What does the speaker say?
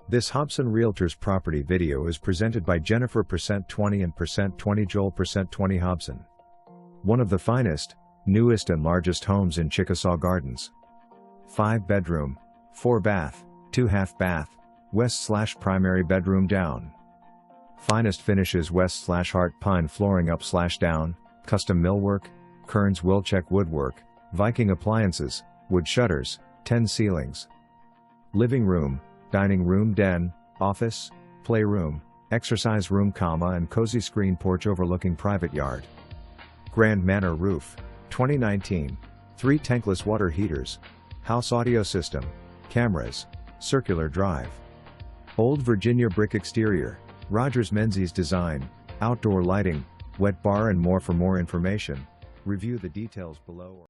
This Hobson Realtors property video is presented by Jennifer %20 and %20 Joel %20 Hobson. One of the finest, newest and largest homes in Chickasaw Gardens. 5-bedroom, 4-bath, 2-half bath, west/primary bedroom down. Finest finishes west/heart pine flooring up/down, custom millwork, Kerns Wilcheck woodwork, Viking appliances, wood shutters, 10 ceilings. Living room, dining room den, office, playroom, exercise room, and cozy screen porch overlooking private yard. Grand Manor roof, 2019. 3 tankless water heaters. House audio system, cameras, circular drive. Old Virginia brick exterior, Rodgers Menzies design, outdoor lighting, wet bar and more. For more information, review the details below.